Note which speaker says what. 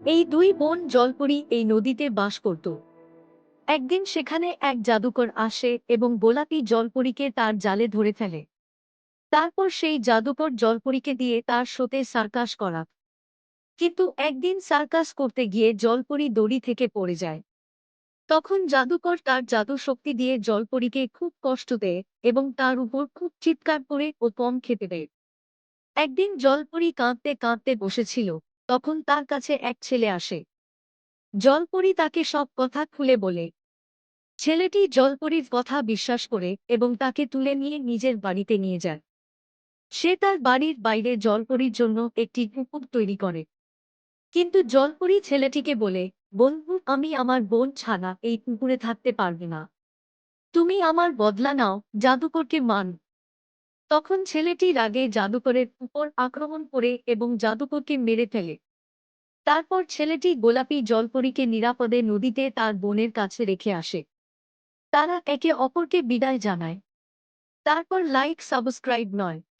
Speaker 1: এই দুই বোন জলপরি এই নদীতে বাস করত। একদিন সেখানে এক জাদুকর আসে এবং গোলাপি জলপরীকে তার জালে ধরে ফেলে। তারপর সেই জাদুকর জলপরীকে দিয়ে তার শোতে সার্কাস করা। কিন্তু একদিন সার্কাস করতে গিয়ে জলপরী দড়ি থেকে পড়ে যায়। তখন জাদুকর তার জাদু শক্তি দিয়ে জলপরীকে খুব কষ্ট দেয় এবং তার উপর খুব চিৎকার করে ও পম খেতে দেয়। একদিন জলপরী কাঁদতে কাঁদতে বসেছিল, তখন তার কাছে এক ছেলে আসে। জলপরী তাকে সব কথা খুলে বলে। ছেলেটি জলপরীর কথা বিশ্বাস করে এবং তাকে তুলে নিয়ে নিজের বাড়িতে নিয়ে যায়। সে তার বাড়ির বাইরে জলপরীর জন্য একটি পুকুর তৈরি করে। কিন্তু জলপরী ছেলেটিকে বলে, বন্ধু, আমি আমার বোন ছাড়া এই পুকুরে থাকতে পারবে না। তুমি আমার বদলা নাও, জাদুকরকে মান। তখন ছেলেটি রাগে জাদুকরের উপর আক্রমণ করে এবং জাদুকরকে মেরে ফেলে। তারপর ছেলেটি গোলাপি জলপরীকে নিরাপদে নদীতে তার বোনের কাছে রেখে আসে। তারা একে অপরকে বিদায় জানায়। তারপর লাইক সাবস্ক্রাইব নয়